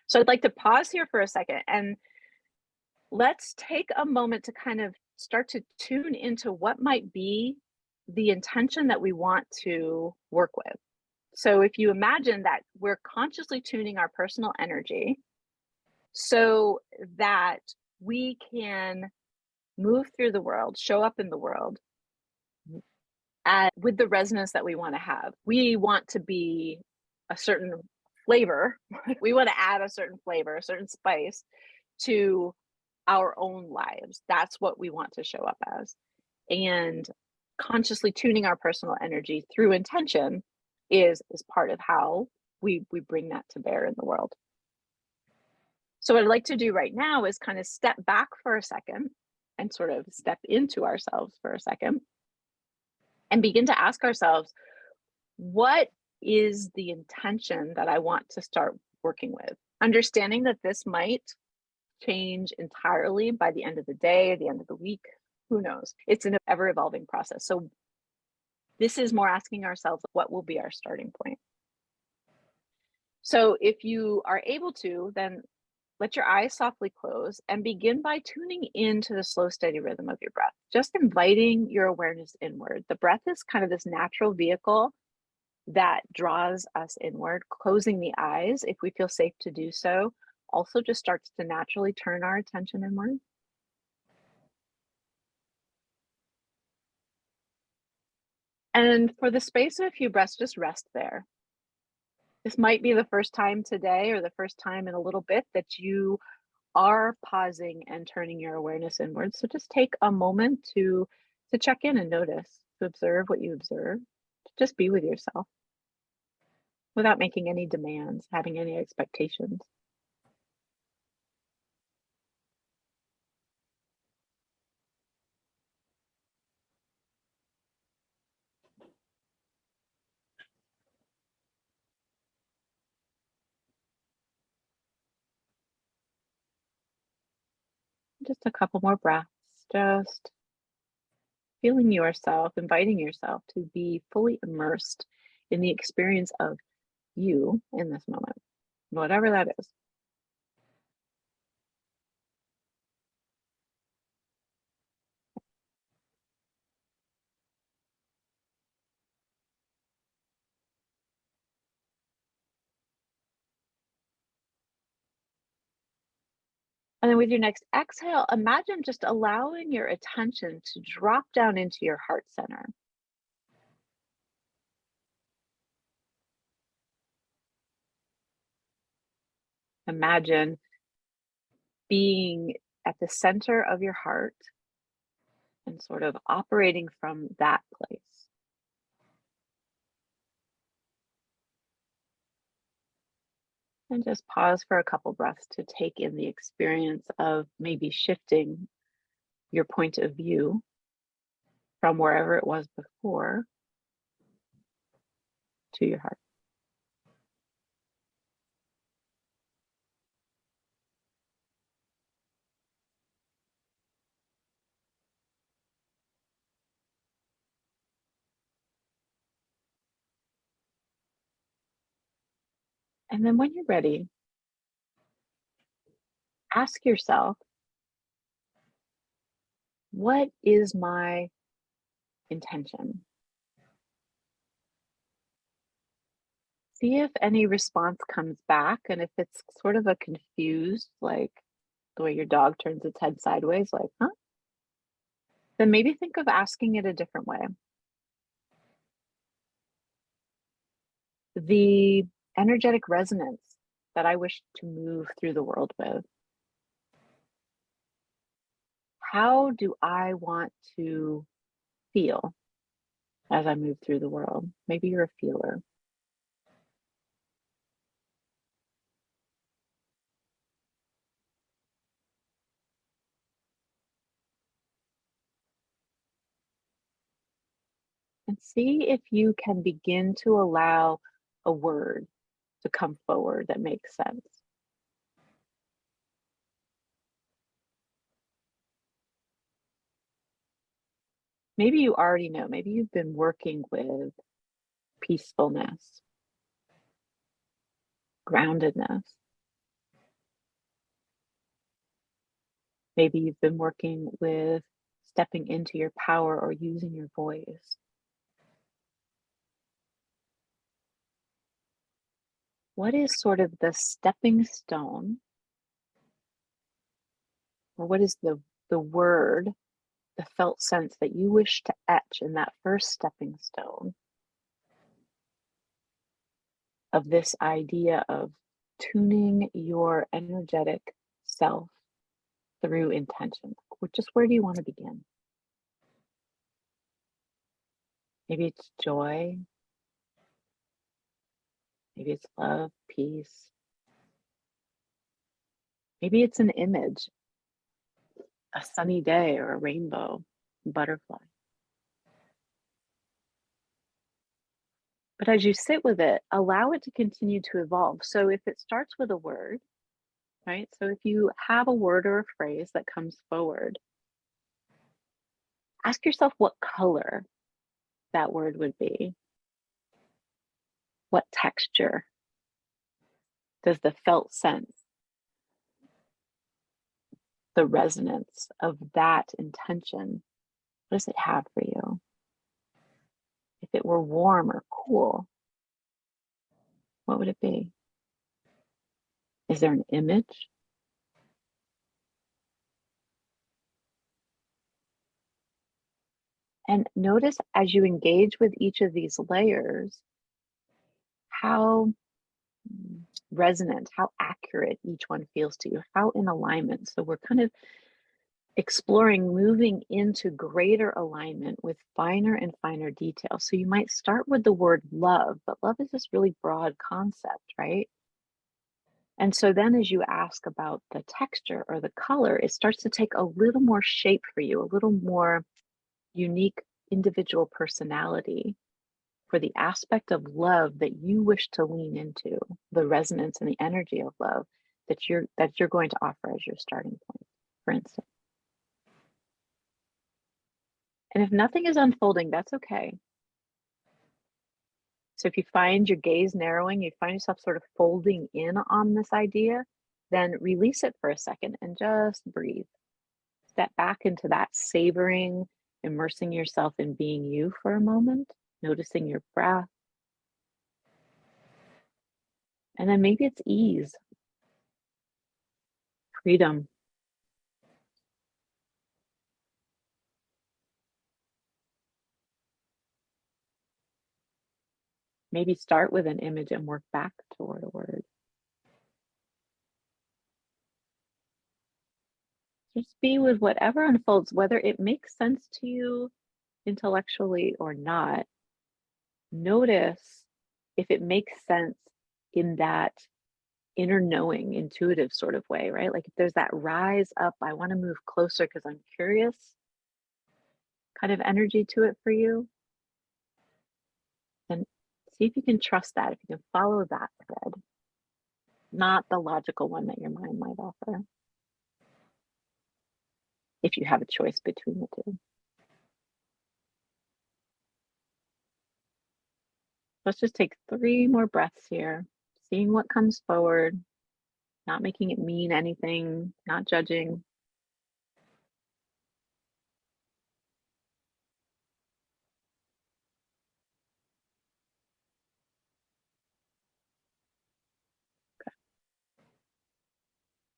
So I'd like to pause here for a second and let's take a moment to kind of start to tune into what might be the intention that we want to work with. So if you imagine that we're consciously tuning our personal energy so that we can move through the world, show up in the world with the resonance that we want to have. We want to be a certain flavor. We want to add a certain flavor, a certain spice to our own lives. That's what we want to show up as. And consciously tuning our personal energy through intention is part of how we bring that to bear in the world. So what I'd like to do right now is kind of step back for a second and sort of step into ourselves for a second and begin to ask ourselves, what is the intention that I want to start working with? Understanding that this might change entirely by the end of the day, the end of the week, who knows? It's an ever evolving process. So this is more asking ourselves, what will be our starting point? So if you are able to, then let your eyes softly close and begin by tuning into the slow, steady rhythm of your breath, just inviting your awareness inward. The breath is kind of this natural vehicle that draws us inward. Closing the eyes, if we feel safe to do so, also just starts to naturally turn our attention inward. And for the space of a few breaths, just rest there. This might be the first time today or the first time in a little bit that you are pausing and turning your awareness inward. So just take a moment to check in and notice, to observe what you observe, to just be with yourself without making any demands, having any expectations. Just a couple more breaths, just feeling yourself, inviting yourself to be fully immersed in the experience of you in this moment, whatever that is. And then with your next exhale, imagine just allowing your attention to drop down into your heart center. Imagine being at the center of your heart and sort of operating from that place. And just pause for a couple breaths to take in the experience of maybe shifting your point of view from wherever it was before to your heart. And then when you're ready, ask yourself, what is my intention? See if any response comes back. And if it's sort of a confused, like the way your dog turns its head sideways, like, huh? Then maybe think of asking it a different way. The energetic resonance that I wish to move through the world with. How do I want to feel as I move through the world? Maybe you're a feeler. And see if you can begin to allow a word to come forward that makes sense. Maybe you already know, maybe you've been working with peacefulness, groundedness. Maybe you've been working with stepping into your power or using your voice. What is sort of the stepping stone, or what is the word, the felt sense that you wish to etch in that first stepping stone of this idea of tuning your energetic self through intention? Just where do you want to begin? Maybe it's joy, maybe it's love, peace, maybe it's an image, a sunny day or a rainbow, butterfly. But as you sit with it, allow it to continue to evolve. So if it starts with a word, right? So if you have a word or a phrase that comes forward, ask yourself what color that word would be. What texture does the felt sense, the resonance of that intention, what does it have for you? If it were warm or cool, what would it be? Is there an image? And notice as you engage with each of these layers, how resonant, how accurate each one feels to you, how in alignment. So we're kind of exploring moving into greater alignment with finer and finer details. So you might start with the word love, but love is this really broad concept, right? And so then as you ask about the texture or the color, it starts to take a little more shape for you, a little more unique individual personality for the aspect of love that you wish to lean into, the resonance and the energy of love that you're going to offer as your starting point, for instance. And if nothing is unfolding, that's okay. So if you find your gaze narrowing, you find yourself sort of folding in on this idea, then release it for a second and just breathe. Step back into that savoring, immersing yourself in being you for a moment, noticing your breath. And then maybe it's ease, freedom. Maybe start with an image and work back toward a word. Just be with whatever unfolds, whether it makes sense to you intellectually or not. Notice if it makes sense in that inner knowing, intuitive sort of way, right? Like if there's that rise up, I want to move closer because I'm curious kind of energy to it for you, then see if you can trust that, if you can follow that thread, not the logical one that your mind might offer, if you have a choice between the two. Let's just take 3 more breaths here, seeing what comes forward, not making it mean anything, not judging.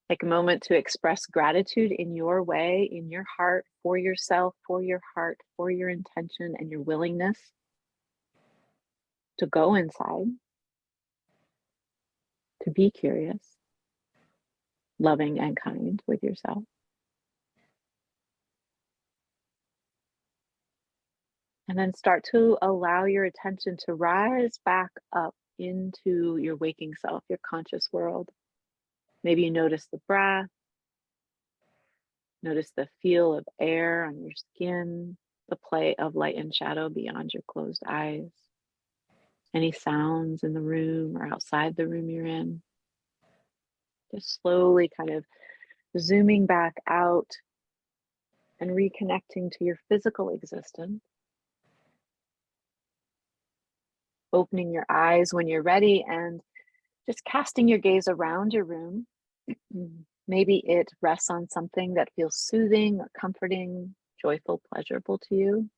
Take a moment to express gratitude in your way, in your heart, for yourself, for your heart, for your intention and your willingness to go inside, to be curious, loving and kind with yourself. And then start to allow your attention to rise back up into your waking self, your conscious world. Maybe you notice the breath, notice the feel of air on your skin, the play of light and shadow beyond your closed eyes, any sounds in the room or outside the room you're in. Just slowly kind of zooming back out and reconnecting to your physical existence. Opening your eyes when you're ready and just casting your gaze around your room. Maybe it rests on something that feels soothing or comforting, joyful, pleasurable to you.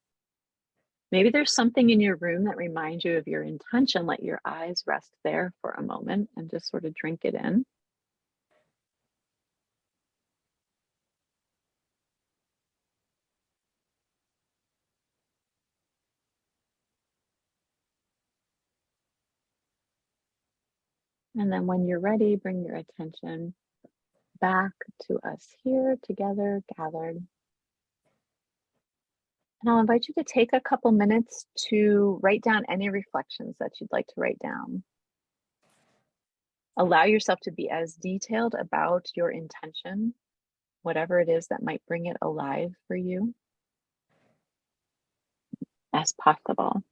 Maybe there's something in your room that reminds you of your intention. Let your eyes rest there for a moment and just sort of drink it in. And then when you're ready, bring your attention back to us here together, gathered. And I'll invite you to take a couple minutes to write down any reflections that you'd like to write down. Allow yourself to be as detailed about your intention, whatever it is that might bring it alive for you, as possible.